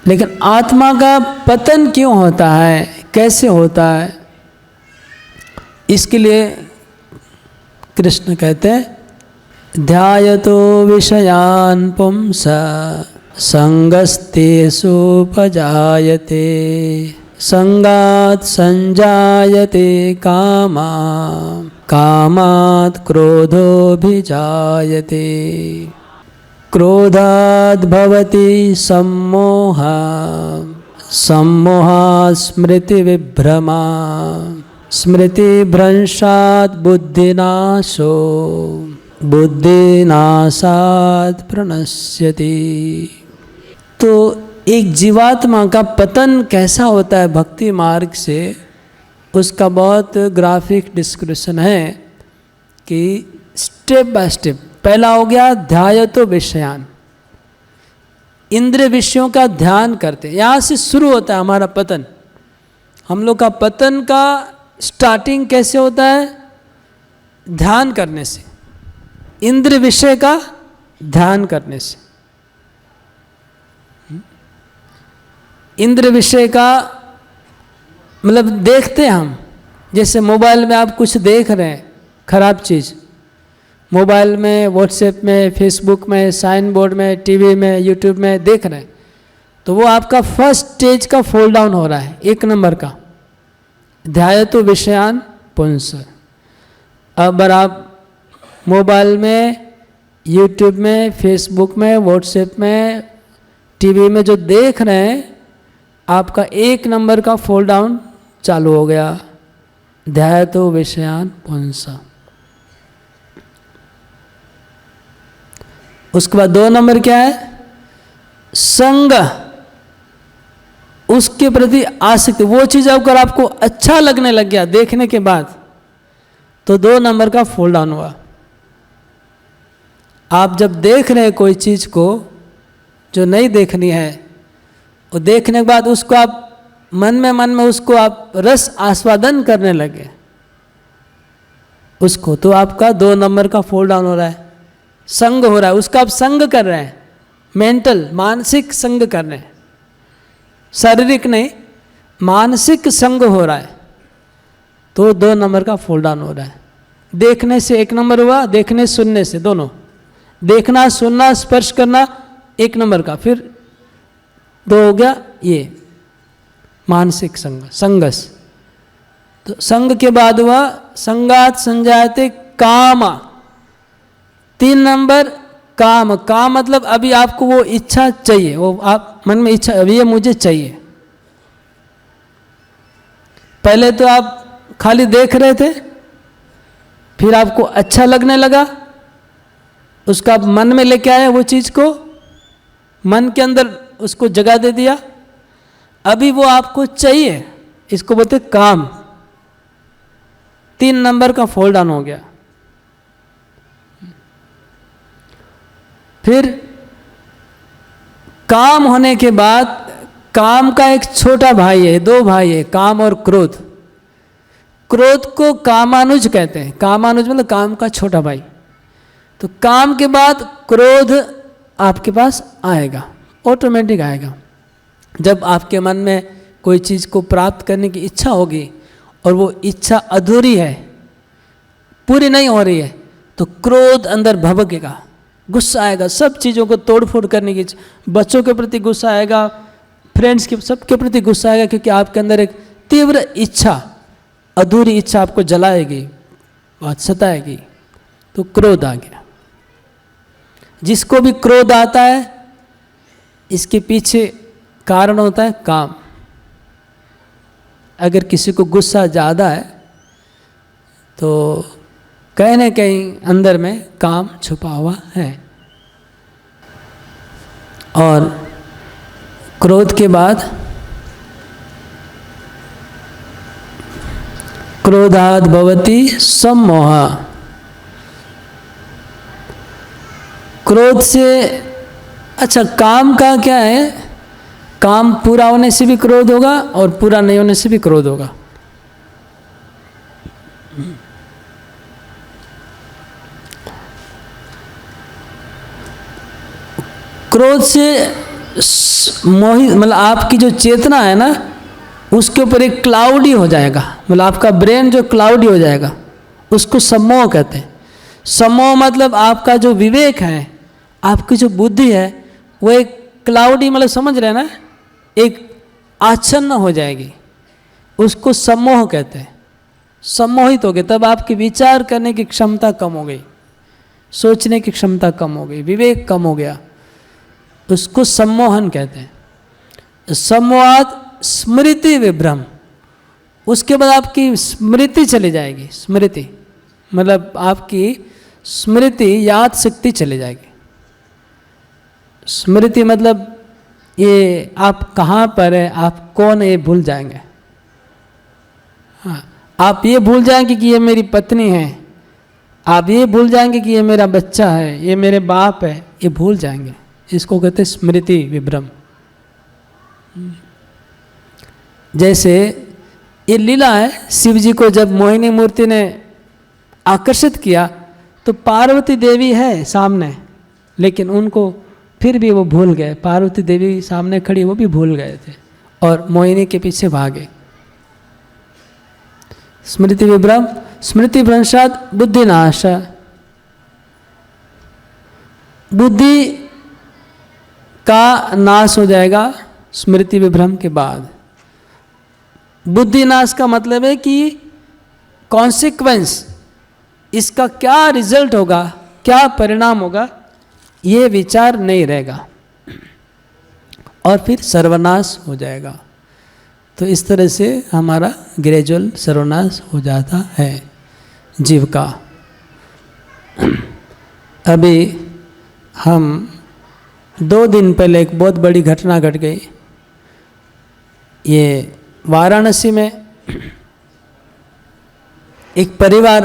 लेकिन आत्मा का पतन क्यों होता है, कैसे होता है, इसके लिए कृष्ण कहते हैं ध्यायतो विषयान् पुंस संगस्तेषुपजायते संगात् संजायते कामा कामात् क्रोधोऽभिजायते क्रोधाद् भवति सम्मोहः सम्मोहात् स्मृतिविभ्रमा स्मृतिभ्रंशात् बुद्धिनाशो बुद्धिनाशात् प्रणश्यति। तो एक जीवात्मा का पतन कैसा होता है भक्ति मार्ग से, उसका बहुत ग्राफिक डिस्क्रिप्शन है कि स्टेप बाय स्टेप। पहला हो गया ध्यायतो विषयान, इंद्रिय विषयों का ध्यान करते, यहाँ से शुरू होता है हमारा पतन। हम लोग का पतन का स्टार्टिंग कैसे होता है, ध्यान करने से, इंद्रिय विषय का ध्यान करने से। इंद्रिय विषय का मतलब देखते हैं हम, जैसे मोबाइल में आप कुछ देख रहे हैं खराब चीज़, मोबाइल में, व्हाट्सएप में, फेसबुक में, साइन बोर्ड में, टीवी में, यूट्यूब में देख रहे हैं, तो वो आपका फर्स्ट स्टेज का फॉल डाउन हो रहा है, 1 नंबर का ध्यायतो विषयान पुंस। अब आप मोबाइल में, यूट्यूब में, फेसबुक में, व्हाट्सएप में, टीवी में जो देख रहे हैं, आपका 1 नंबर का फॉल डाउन चालू हो गया, ध्यायतो विषयान पुंस। उसके बाद 2 नंबर क्या है, संग, उसके प्रति आसक्ति। वो चीज़ अगर आपको अच्छा लगने लग गया देखने के बाद, तो 2 नंबर का फॉल डाउन हुआ। आप जब देख रहे हैं कोई चीज़ को जो नहीं देखनी है, वो देखने के बाद उसको आप मन में उसको आप रस आस्वादन करने लगे उसको, तो आपका 2 नंबर का फॉल डाउन हो रहा है, संग हो रहा है, उसका आप संग कर रहे हैं, मेंटल मानसिक संग कर रहे हैं, शारीरिक नहीं, मानसिक संग हो रहा है, तो 2 नंबर का फॉल डाउन हो रहा है। देखने से 1 नंबर हुआ, देखने सुनने से, दोनों, देखना, सुनना, स्पर्श करना 1 नंबर का, फिर 2 हो गया ये मानसिक संग, संगस। तो संग के बाद हुआ संगात संजायते कामा, 3 नंबर काम। काम मतलब अभी आपको वो इच्छा चाहिए, वो आप मन में इच्छा, अभी ये मुझे चाहिए। पहले तो आप खाली देख रहे थे, फिर आपको अच्छा लगने लगा, उसका आप मन में लेके आए, वो चीज़ को मन के अंदर उसको जगह दे दिया, अभी वो आपको चाहिए, इसको बोलते काम। 3 नंबर का फॉल डाउन हो गया। फिर काम होने के बाद, काम का एक छोटा भाई है, 2 भाई है, काम और क्रोध। क्रोध को कामानुज कहते हैं, कामानुज मतलब काम का छोटा भाई। तो काम के बाद क्रोध आपके पास आएगा, ऑटोमेटिक आएगा। जब आपके मन में कोई चीज़ को प्राप्त करने की इच्छा होगी और वो इच्छा अधूरी है, पूरी नहीं हो रही है, तो क्रोध अंदर भभकेगा, गुस्सा आएगा, सब चीज़ों को तोड़फोड़ करने की, बच्चों के प्रति गुस्सा आएगा, फ्रेंड्स के सबके प्रति गुस्सा आएगा, क्योंकि आपके अंदर एक तीव्र इच्छा, अधूरी इच्छा आपको जलाएगी, बहुत सताएगी, तो क्रोध आ गया। जिसको भी क्रोध आता है, इसके पीछे कारण होता है काम। अगर किसी को गुस्सा ज़्यादा है, तो कहीं ना कहीं अंदर में काम छुपा हुआ है। और क्रोध के बाद क्रोधाद् भवति सम्मोह। क्रोध से, अच्छा काम का क्या है, काम पूरा होने से भी क्रोध होगा और पूरा नहीं होने से भी क्रोध होगा। क्रोध से मोहित मतलब आपकी जो चेतना है ना, उसके ऊपर एक क्लाउडी हो जाएगा, मतलब आपका ब्रेन जो क्लाउडी हो जाएगा, उसको सम्मोह कहते हैं। सम्मोह मतलब आपका जो विवेक है, आपकी जो बुद्धि है, वो एक क्लाउडी मतलब समझ रहे हैं ना, एक आच्छन्न हो जाएगी, उसको सम्मोह कहते हैं। सम्मोहित हो गए तब आपकी विचार करने की क्षमता कम हो गई, सोचने की क्षमता कम हो गई, विवेक कम हो गया, उसको सम्मोहन कहते हैं। सम्मोहात स्मृति विभ्रम, उसके बाद आपकी स्मृति चली जाएगी। स्मृति मतलब आपकी स्मृति, याद शक्ति चली जाएगी। स्मृति मतलब ये आप कहाँ पर है, आप कौन है, ये भूल जाएंगे। हाँ, आप ये भूल जाएंगे कि ये मेरी पत्नी है, आप ये भूल जाएंगे कि ये मेरा बच्चा है, ये मेरे बाप है, ये भूल जाएंगे। इसको कहते हैं स्मृति विभ्रम। जैसे ये लीला है, शिव जी को जब मोहिनी मूर्ति ने आकर्षित किया तो पार्वती देवी है सामने, लेकिन उनको फिर भी वो भूल गए। पार्वती देवी सामने खड़ी, वो भी भूल गए थे और मोहिनी के पीछे भागे। स्मृति विभ्रम, स्मृति भ्रंशात बुद्धिनाश, बुद्धि का नाश हो जाएगा स्मृति विभ्रम के बाद। बुद्धि नाश का मतलब है कि कॉन्सिक्वेंस, इसका क्या रिजल्ट होगा, क्या परिणाम होगा, ये विचार नहीं रहेगा और फिर सर्वनाश हो जाएगा। तो इस तरह से हमारा ग्रेजुअल सर्वनाश हो जाता है जीव का। अभी हम 2 दिन पहले एक बहुत बड़ी घटना घट गई। ये वाराणसी में एक परिवार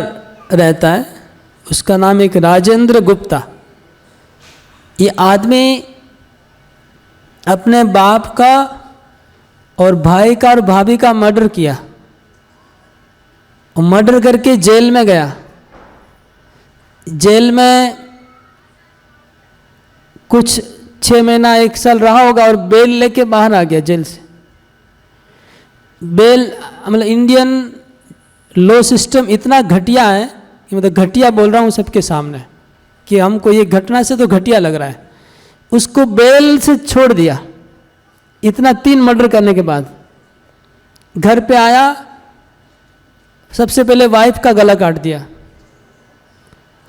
रहता है, उसका नाम एक राजेंद्र गुप्ता। ये आदमी अपने बाप का और भाई का और भाभी का मर्डर किया और मर्डर करके जेल में गया। जेल में कुछ 6 महीना 1 साल रहा होगा और बेल लेके बाहर आ गया जेल से। बेल मतलब इंडियन लॉ सिस्टम इतना घटिया है कि मतलब घटिया बोल रहा हूँ सबके सामने कि हमको ये घटना से तो घटिया लग रहा है। उसको बेल से छोड़ दिया, इतना 3 मर्डर करने के बाद। घर पे आया, सबसे पहले वाइफ का गला काट दिया।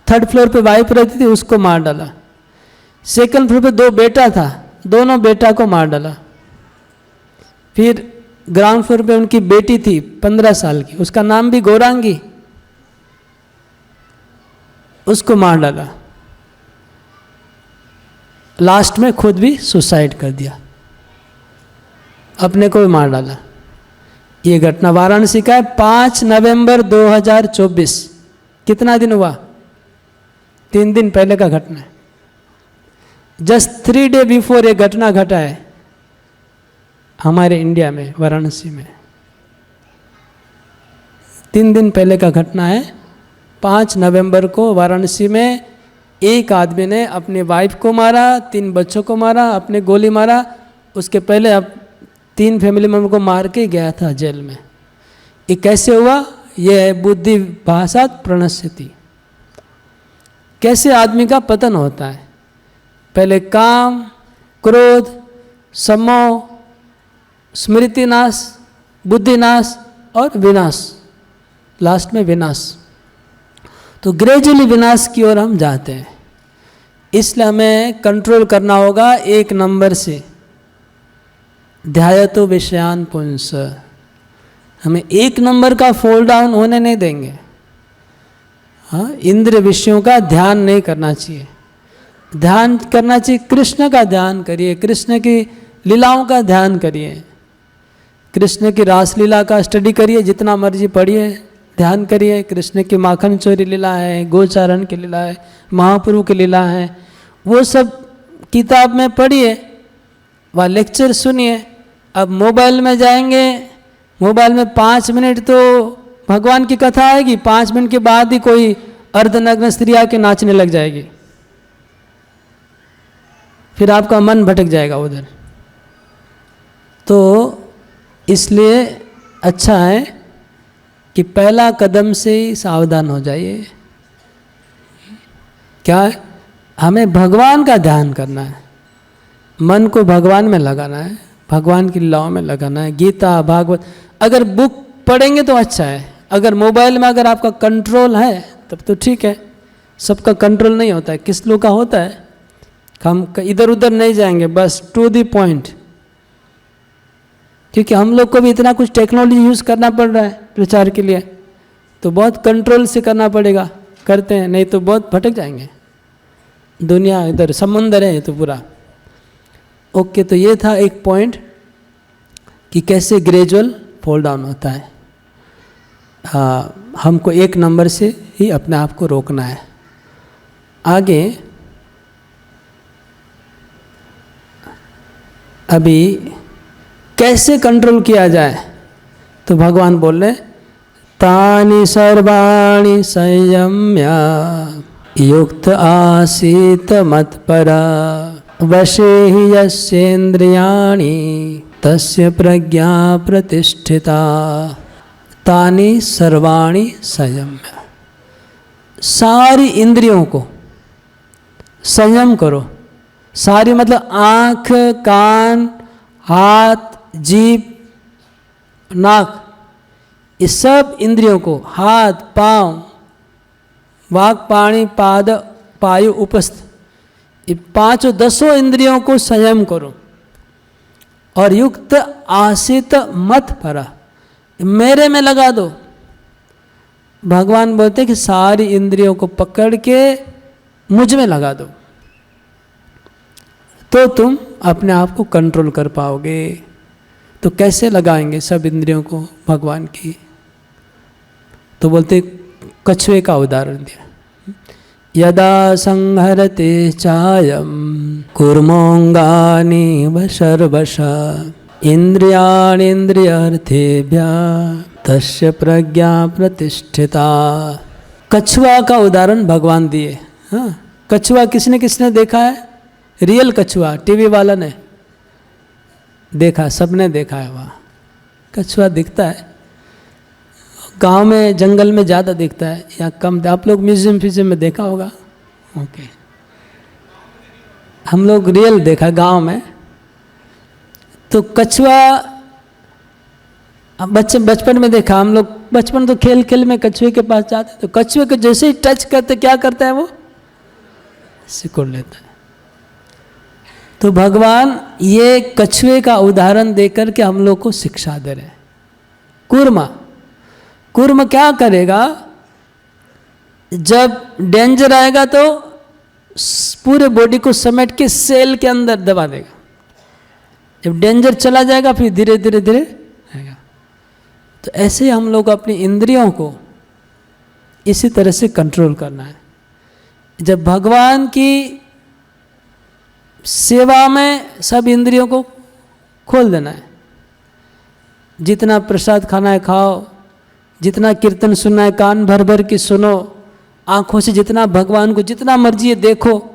3rd फ्लोर पे वाइफ रहती थी, उसको मार डाला। 2nd फ्लोर पे 2 बेटा था, दोनों बेटा को मार डाला। फिर ग्राउंड फ्लोर पे उनकी बेटी थी 15 साल की, उसका नाम भी गौरांगी, उसको मार डाला। लास्ट में खुद भी सुसाइड कर दिया, अपने को भी मार डाला। ये घटना वाराणसी का है, 5 नवंबर 2024। कितना दिन हुआ? 3 दिन पहले का घटना है। जस्ट 3 डे बिफोर ये घटना घटा है हमारे इंडिया में, वाराणसी में। 3 दिन पहले का घटना है। 5 नवंबर को वाराणसी में एक आदमी ने अपनी वाइफ को मारा, 3 बच्चों को मारा, अपने गोली मारा। उसके पहले अब 3 फैमिली मेम्बर को मार के गया था जेल में। ये कैसे हुआ? ये है बुद्धि भाषात प्रणश्यति। कैसे आदमी का पतन होता है? पहले काम, क्रोध, सम्मोह, स्मृति नाश, बुद्धि नाश और विनाश, लास्ट में विनाश। तो ग्रेजुअली विनाश की ओर हम जाते हैं। इसलिए हमें कंट्रोल करना होगा 1 नंबर से, ध्यायतो विषयान पुंस। हमें 1 नंबर का फॉल डाउन होने नहीं देंगे। हाँ, इंद्रिय विषयों का ध्यान नहीं करना चाहिए। ध्यान करना चाहिए, कृष्ण का ध्यान करिए, कृष्ण की लीलाओं का ध्यान करिए, कृष्ण की रासलीला का स्टडी करिए, जितना मर्जी पढ़िए, ध्यान करिए। कृष्ण की माखन चोरी लीला है, गोचारण की लीला है, महाप्रभु की लीला है, वो सब किताब में पढ़िए, वह लेक्चर सुनिए। अब मोबाइल में जाएंगे, मोबाइल में 5 मिनट तो भगवान की कथा आएगी, 5 मिनट के बाद ही कोई अर्धनग्न स्त्री आके नाचने लग जाएगी। फिर आपका मन भटक जाएगा उधर। तो इसलिए अच्छा है कि पहला कदम से ही सावधान हो जाइए। क्या है? हमें भगवान का ध्यान करना है, मन को भगवान में लगाना है, भगवान की लीलाओं में लगाना है। गीता, भागवत, अगर बुक पढ़ेंगे तो अच्छा है। अगर मोबाइल में अगर आपका कंट्रोल है तब तो ठीक है। सबका कंट्रोल नहीं होता है, किस लोग का होता है। हम इधर उधर नहीं जाएंगे, बस टू द पॉइंट। क्योंकि हम लोग को भी इतना कुछ टेक्नोलॉजी यूज़ करना पड़ रहा है प्रचार के लिए, तो बहुत कंट्रोल से करना पड़ेगा। करते हैं, नहीं तो बहुत भटक जाएंगे। दुनिया इधर समुंदर है तो पूरा। ओके, तो ये था एक पॉइंट कि कैसे ग्रेजुअल फॉल डाउन होता है। हमको एक नंबर से ही अपने आप को रोकना है। आगे अभी कैसे कंट्रोल किया जाए, तो भगवान बोल रहे तानि सर्वाणि संयम्य युक्त आसीत मत्परा वशे हि यस्येन्द्रियाणि तस्य प्रज्ञा प्रतिष्ठिता। तानि सर्वाणि संयम्य, सारी इंद्रियों को संयम करो। सारी मतलब आँख, कान, हाथ, जीभ, नाक, इस सब इंद्रियों को, हाथ, पाँव, वाक, पाणी, पाद, पायु, उपस्थ, ये पांचों 10 इंद्रियों को संयम करो। और युक्त आसित मत परा, मेरे में लगा दो। भगवान बोलते कि सारी इंद्रियों को पकड़ के मुझ में लगा दो, तो तुम अपने आप को कंट्रोल कर पाओगे। तो कैसे लगाएंगे सब इंद्रियों को भगवान की? तो बोलते कछुए का उदाहरण दिया। यदा संहरते चायम कुर्मोंगानि वशर्वशा इंद्रियाणीन्द्रियार्थेभ्यः तस्य प्रज्ञा प्रतिष्ठिता। कछुआ का उदाहरण भगवान दिए। हाँ, कछुआ किसने किसने देखा है? रियल कछुआ, टीवी वाला ने देखा, सबने देखा है। वहाँ कछुआ दिखता है, गांव में जंगल में ज़्यादा दिखता है या कम। आप लोग म्यूजियम फ्यूजियम में देखा होगा। ओके, हम लोग रियल देखा गांव में। तो कछुआ बचपन में देखा हम लोग। बचपन तो खेल खेल में कछुए के पास जाते, तो कछुए को जैसे ही टच करते क्या करता है वो? सिकुड़ लेता है। तो भगवान ये कछुए का उदाहरण देकर के हम लोग को शिक्षा दे रहे हैं। कूर्म क्या करेगा? जब डेंजर आएगा तो पूरे बॉडी को समेट के सेल के अंदर दबा देगा। जब डेंजर चला जाएगा फिर धीरे धीरे धीरे आएगा। तो ऐसे ही हम लोग अपनी इंद्रियों को इसी तरह से कंट्रोल करना है। जब भगवान की सेवा में सब इंद्रियों को खोल देना है। जितना प्रसाद खाना है खाओ, जितना कीर्तन सुनना है कान भर भर के सुनो, आँखों से जितना भगवान को जितना मर्जी है देखो।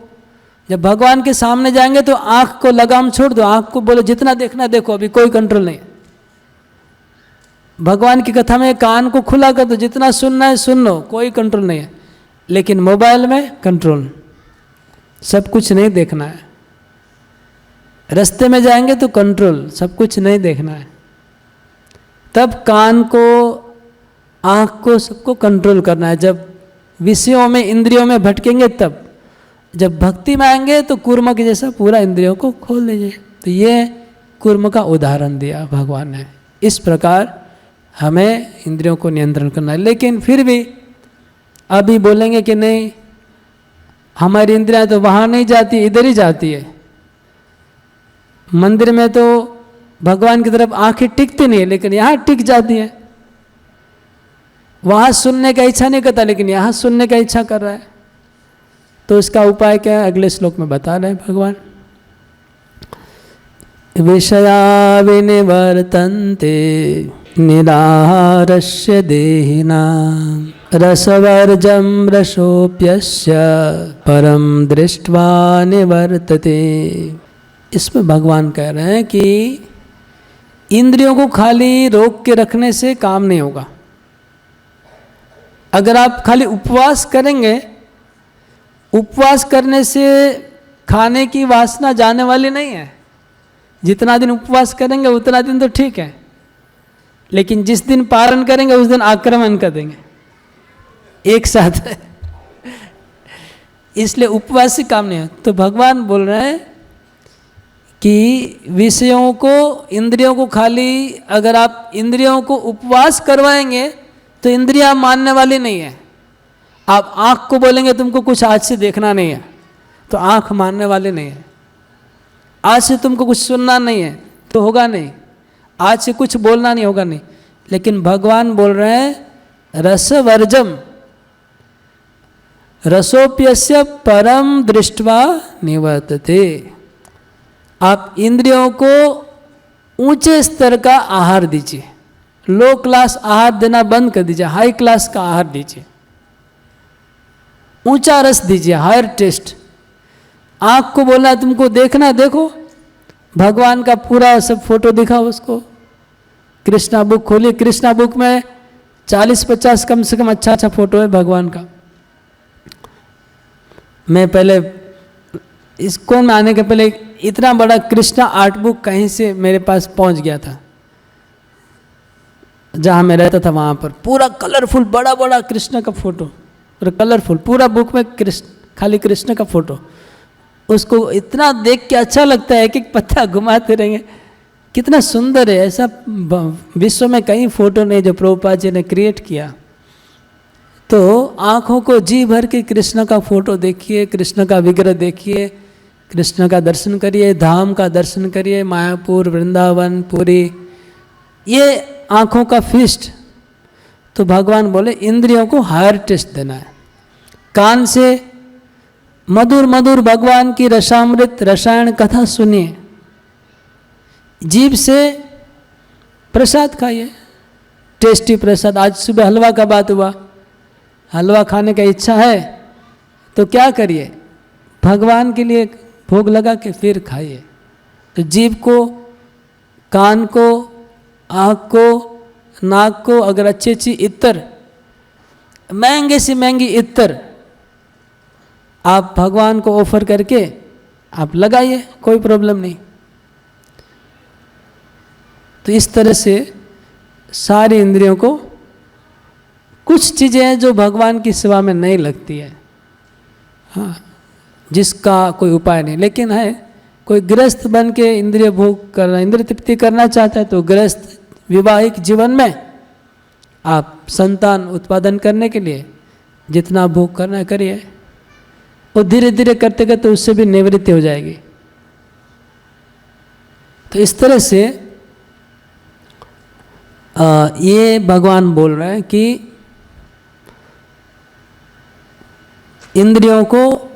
जब भगवान के सामने जाएंगे तो आँख को लगाम छोड़ दो, आँख को बोलो जितना देखना देखो, अभी कोई कंट्रोल नहीं। भगवान की कथा में कान को खुला कर दो, जितना सुनना है सुन लो, कोई कंट्रोल नहीं है। लेकिन मोबाइल में कंट्रोल, सब कुछ नहीं देखना है। रास्ते में जाएंगे तो कंट्रोल, सब कुछ नहीं देखना है। तब कान को, आँख को, सबको कंट्रोल करना है। जब विषयों में इंद्रियों में भटकेंगे तब, जब भक्ति में आएंगे तो कूर्म के जैसा पूरा इंद्रियों को खोल दीजिए। तो ये कूर्म का उदाहरण दिया भगवान ने। इस प्रकार हमें इंद्रियों को नियंत्रण करना है। लेकिन फिर भी अभी बोलेंगे कि नहीं, हमारी इंद्रियां तो वहाँ नहीं जाती, इधर ही जाती है। मंदिर में तो भगवान की तरफ आंखें टिकती नहीं है, लेकिन यहाँ टिक जाती है। वहाँ सुनने का इच्छा नहीं करता, लेकिन यहाँ सुनने का इच्छा कर रहा है। तो इसका उपाय क्या है? अगले श्लोक में बता रहे हैं भगवान। विषया विनिवर्तन्ते निराहारस्य देहिनां रसवर्जं रसोप्यस्य परम दृष्ट्वा निवर्तते। इसमें भगवान कह रहे हैं कि इंद्रियों को खाली रोक के रखने से काम नहीं होगा। अगर आप खाली उपवास करेंगे, उपवास करने से खाने की वासना जाने वाली नहीं है। जितना दिन उपवास करेंगे उतना दिन तो ठीक है, लेकिन जिस दिन पारण करेंगे उस दिन आक्रमण कर देंगे एक साथ। इसलिए उपवास से काम नहीं है। तो भगवान बोल रहे हैं कि विषयों को, इंद्रियों को खाली अगर आप इंद्रियों को उपवास करवाएंगे तो इंद्रियां मानने वाली नहीं है। आप आँख को बोलेंगे तुमको कुछ आज से देखना नहीं है, तो आँख मानने वाले नहीं है। आज से तुमको कुछ सुनना नहीं है तो होगा नहीं, आज से कुछ बोलना नहीं होगा नहीं। लेकिन भगवान बोल रहे हैं रसवर्जम रसोप्यस्य परम दृष्ट्वा निवर्तते। आप इंद्रियों को ऊंचे स्तर का आहार दीजिए, लो क्लास आहार देना बंद कर दीजिए, हाई क्लास का आहार दीजिए, ऊंचा रस दीजिए, हायर टेस्ट। आँख को बोलना तुमको देखना, देखो भगवान का पूरा सब फोटो दिखाओ उसको। कृष्णा बुक खोलिए, कृष्णा बुक में 40-50 कम से कम अच्छा अच्छा फोटो है भगवान का। मैं पहले इसको में आने के पहले इतना बड़ा कृष्णा आर्ट बुक कहीं से मेरे पास पहुंच गया था, जहाँ मैं रहता था वहाँ पर पूरा कलरफुल बड़ा बड़ा कृष्ण का फोटो, और कलरफुल पूरा बुक में खाली कृष्ण का फोटो। उसको इतना देख के अच्छा लगता है कि पत्ता घुमाते रहेंगे, कितना सुंदर है। ऐसा विश्व में कई फोटो नहीं जो प्रभुपाद जी ने क्रिएट किया। तो आँखों को जी भर के कृष्ण का फोटो देखिए, कृष्ण का विग्रह देखिए, कृष्ण का दर्शन करिए, धाम का दर्शन करिए, मायापुर, वृंदावन, पुरी, ये आँखों का फीस्ट। तो भगवान बोले इंद्रियों को हायर टेस्ट देना है। कान से मधुर मधुर भगवान की रसामृत रसायन कथा सुनिए, जीभ से प्रसाद खाइए, टेस्टी प्रसाद। आज सुबह हलवा का बात हुआ, हलवा खाने का इच्छा है तो क्या करिए, भगवान के लिए भोग लगा के फिर खाइए। तो जीभ को, कान को, आँख को, नाक को अगर अच्छी अच्छी इत्र, महंगे से महंगी इत्र आप भगवान को ऑफर करके आप लगाइए, कोई प्रॉब्लम नहीं। तो इस तरह से सारी इंद्रियों को, कुछ चीज़ें हैं जो भगवान की सेवा में नहीं लगती है, हाँ, जिसका कोई उपाय नहीं। लेकिन है कोई गृहस्थ बन के इंद्रिय भोग करना, इंद्रिय तृप्ति करना चाहता है तो गृहस्थ वैवाहिक जीवन में आप संतान उत्पादन करने के लिए जितना भोग करना है करिए, और धीरे धीरे करते करते उससे भी निवृत्ति हो जाएगी। तो इस तरह से ये भगवान बोल रहे हैं कि इंद्रियों को,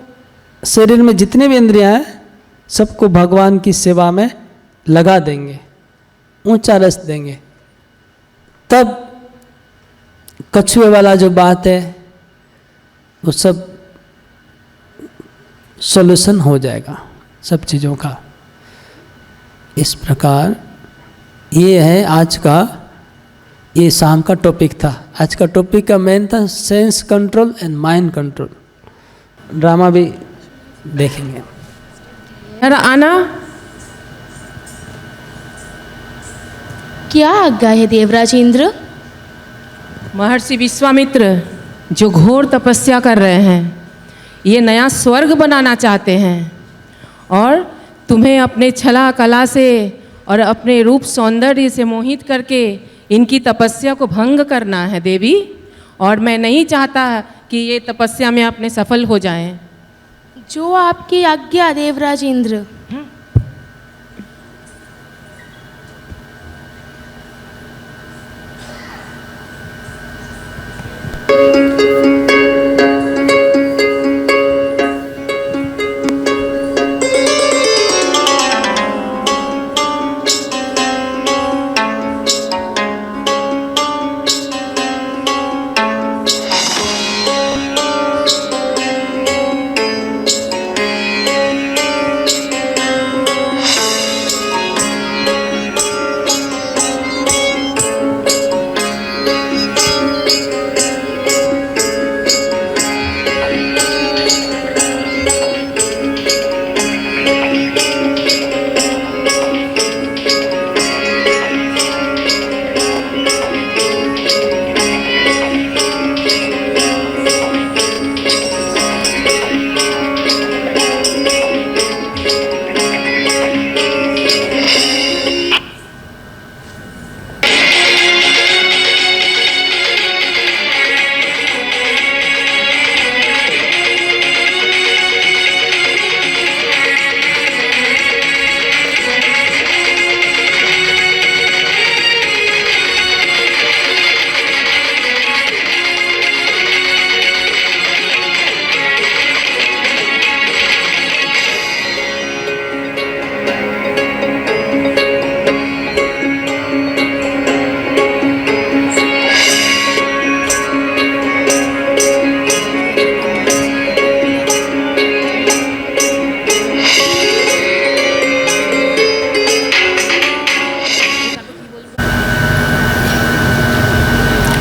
शरीर में जितने भी इंद्रियां हैं सबको भगवान की सेवा में लगा देंगे, ऊंचा रस देंगे, तब कछुए वाला जो बात है वो सब सॉल्यूशन हो जाएगा सब चीज़ों का। इस प्रकार ये है आज का, ये शाम का टॉपिक था। आज का टॉपिक का मेन था sense control and mind control. Drama भी देखेंगे। आना क्या आज्ञा है देवराज इंद्र? महर्षि विश्वामित्र जो घोर तपस्या कर रहे हैं, ये नया स्वर्ग बनाना चाहते हैं और तुम्हें अपने छला कला से और अपने रूप सौंदर्य से मोहित करके इनकी तपस्या को भंग करना है देवी। और मैं नहीं चाहता कि ये तपस्या में अपने सफल हो जाएं। जो आपकी आज्ञा देवराज इंद्र।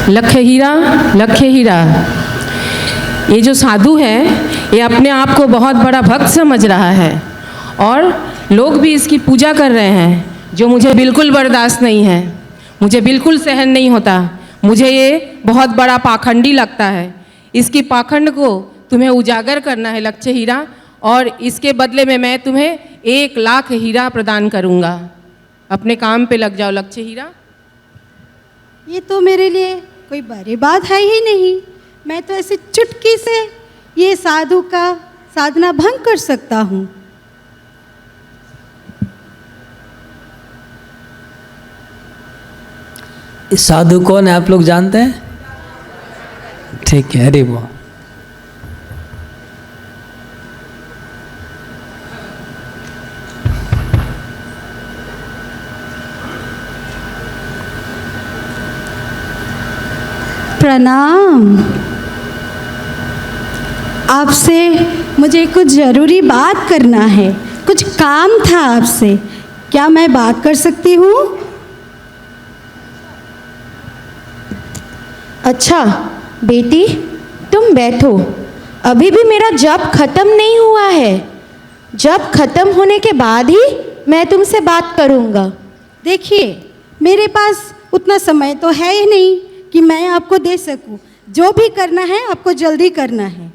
लक्ष्य हीरा, ये जो साधु है ये अपने आप को बहुत बड़ा भक्त समझ रहा है और लोग भी इसकी पूजा कर रहे हैं, जो मुझे बिल्कुल बर्दाश्त नहीं है, मुझे बिल्कुल सहन नहीं होता। मुझे ये बहुत बड़ा पाखंडी लगता है। इसकी पाखंड को तुम्हें उजागर करना है लक्ष्य हीरा, और इसके बदले में मैं तुम्हें 1,00,000 हीरा प्रदान करूँगा। अपने काम पे लग जाओ लक्ष्य हीरा। ये तो मेरे लिए कोई बड़ी बात है ही नहीं। मैं तो ऐसे चुटकी से ये साधु का साधना भंग कर सकता हूँ। इस साधु कौन है आप लोग जानते हैं? ठीक है, हरि बोल। प्रणाम। आपसे मुझे कुछ ज़रूरी बात करना है, कुछ काम था आपसे। क्या मैं बात कर सकती हूँ? अच्छा बेटी, तुम बैठो। अभी भी मेरा जप खत्म नहीं हुआ है। जप खत्म होने के बाद ही मैं तुमसे बात करूँगा। देखिए, मेरे पास उतना समय तो है ही नहीं कि मैं आपको दे सकूं। जो भी करना है आपको जल्दी करना है।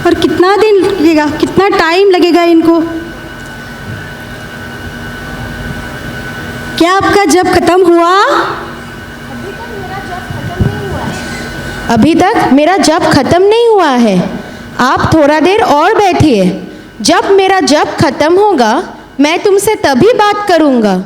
और कितना दिन लगेगा, कितना टाइम लगेगा इनको? क्या आपका जब खत्म हुआ? अभी तक मेरा जप खत्म नहीं हुआ है। आप थोड़ा देर और बैठिए। जब मेरा जप खत्म होगा मैं तुमसे तभी बात करूँगा।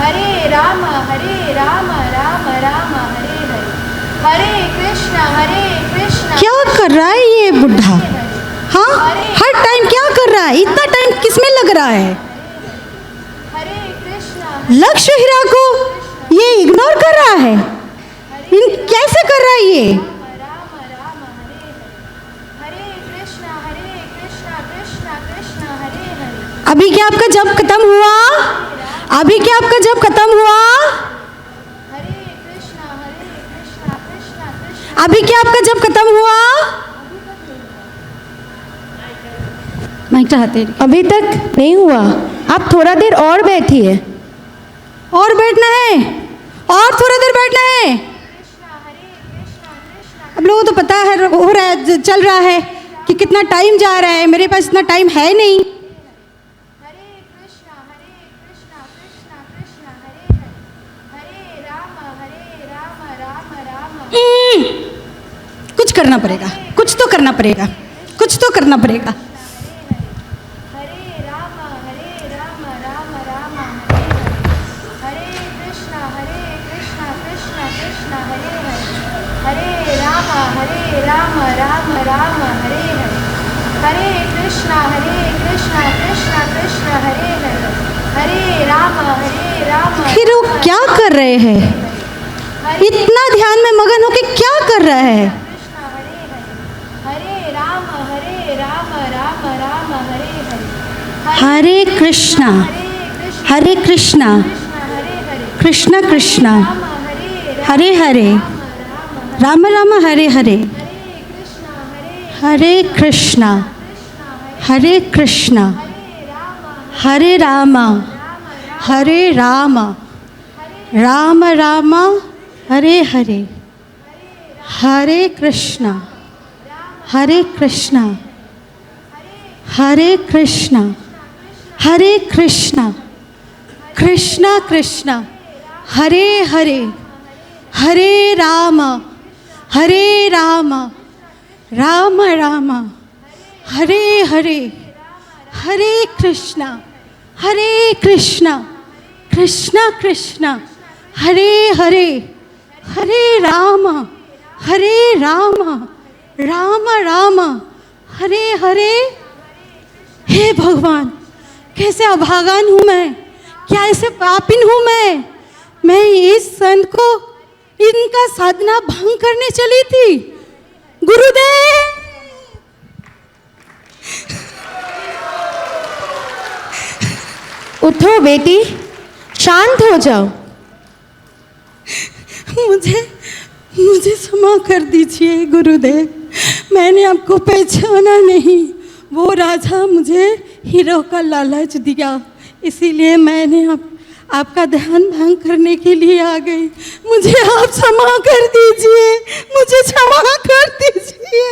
हरे राम राम राम हरे हरे, हरे कृष्णा क्या कर रहा है ये बुढ़ा? हाँ, हर टाइम क्या कर रहा है? इतना टाइम किसमें लग रहा है? लक्ष्य हीरा को ये इग्नोर कर रहा है। इन कैसे कर रहा है ये? अभी क्या आपका जब खत्म हुआ? अभी क्या आपका जब खत्म हुआ? अभी क्या आपका जब खत्म हुआ? माइक चाहते। अभी तक नहीं हुआ। आप थोड़ा देर और बैठिए। और बैठना है? और थोड़ा देर बैठना है? अब लोगों को तो पता है, हो रहा है, चल रहा है कि कितना टाइम जा रहा है। मेरे पास इतना टाइम है नहीं। कुछ करना पड़ेगा, कुछ तो करना पड़ेगा, कुछ तो करना पड़ेगा। हरे कृष्णा कृष्णा कृष्णा हरे हरे, हरे राम फिर वो क्या कर रहे हैं? इतना ध्यान में मगन होके क्या कर रहा है? हरे राम राम राम हरे हरे, हरे कृष्णा कृष्णा कृष्णा हरे हरे, राम राम हरे हरे, हरे कृष्णा हरे राम राम राम हरे हरे, हरे कृष्णा हरे कृष्णा कृष्णा कृष्णा हरे हरे, हरे राम राम राम हरे हरे, हरे कृष्णा कृष्णा कृष्णा हरे हरे, हरे राम राम राम हरे हरे। हे भगवान, कैसे अभागन हूँ मैं, क्या ऐसे पापिन हूँ मैं इस संत को इनका साधना भंग करने चली थी। गुरुदेव, उठो बेटी, शांत हो जाओ। मुझे क्षमा कर दीजिए गुरुदेव, मैंने आपको पहचाना नहीं। वो राजा मुझे हीरो का लालच दिया, इसीलिए मैंने आपका ध्यान भंग करने के लिए आ गई। मुझे आप क्षमा कर दीजिए, मुझे क्षमा कर दीजिए।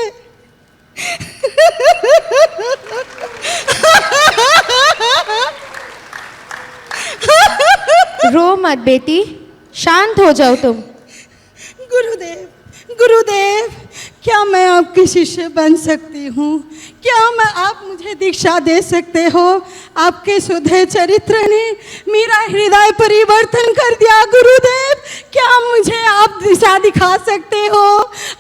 रो मत बेटी, शांत हो जाओ तुम। गुरुदेव, क्या मैं आपकी शिष्य बन सकती हूँ? क्या आप मुझे दीक्षा दे सकते हो? आपके शुद्ध चरित्र ने मेरा हृदय परिवर्तन कर दिया। गुरुदेव, क्या मुझे आप दिशा दिखा सकते हो?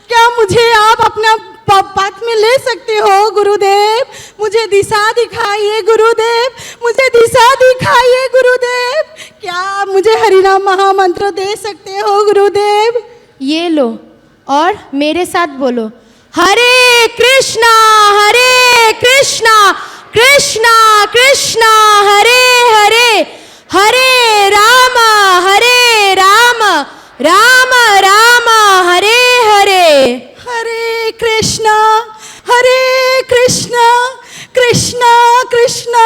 क्या मुझे आप अपना पथ में ले सकते हो? गुरुदेव, मुझे दिशा दिखाइए। गुरुदेव, मुझे दिशा दिखाइए। गुरुदेव, क्या आप मुझे हरिनाम महामंत्र दे सकते हो? गुरुदेव, ये लो और मेरे साथ बोलो, हरे कृष्णा कृष्णा कृष्णा हरे हरे, हरे राम राम राम हरे हरे। हरे कृष्णा कृष्णा कृष्णा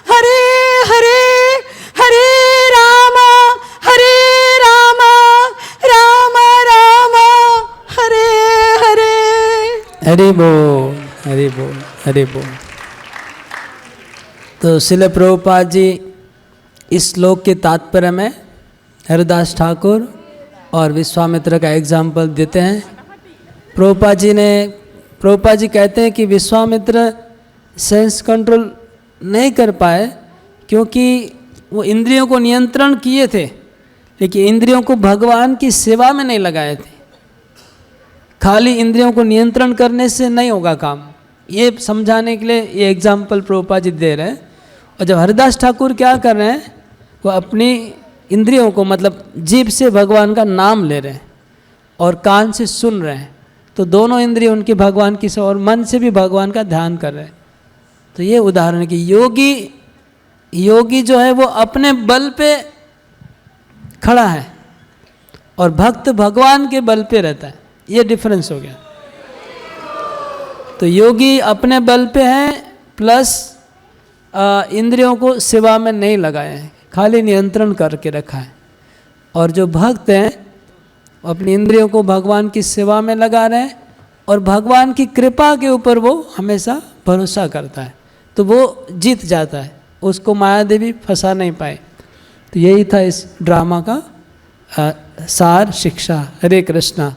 हरे हरे, हरे राम राम राम हरे हरे। हरि बोल, हरि बोल, हरि बोल। तो श्रील प्रभुपाद जी इस श्लोक के तात्पर्य में हरिदास ठाकुर और विश्वामित्र का एग्जाम्पल देते हैं। प्रभुपाद जी कहते हैं कि विश्वामित्र सेंस कंट्रोल नहीं कर पाए क्योंकि वो इंद्रियों को नियंत्रण किए थे, लेकिन इंद्रियों को भगवान की सेवा में नहीं लगाए थे। खाली इंद्रियों को नियंत्रण करने से नहीं होगा काम, ये समझाने के लिए ये एग्जाम्पल प्रभुपाद जी दे रहे हैं। और जब हरिदास ठाकुर क्या कर रहे हैं, वो अपनी इंद्रियों को मतलब जीभ से भगवान का नाम ले रहे हैं और कान से सुन रहे हैं, तो दोनों इंद्रिय उनकी भगवान की सेवा और मन से भी भगवान का ध्यान कर रहे हैं। तो ये उदाहरण है कि योगी जो है वो अपने बल पे खड़ा है और भक्त भगवान के बल पे रहता है, ये डिफरेंस हो गया। तो योगी अपने बल पे है प्लस इंद्रियों को सेवा में नहीं लगाए हैं, खाली नियंत्रण करके रखा है। और जो भक्त हैं अपनी इंद्रियों को भगवान की सेवा में लगा रहे हैं और भगवान की कृपा के ऊपर वो हमेशा भरोसा करता है, तो वो जीत जाता है, उसको माया देवी फंसा नहीं पाए। तो यही था इस ड्रामा का सार शिक्षा। हरे कृष्णा।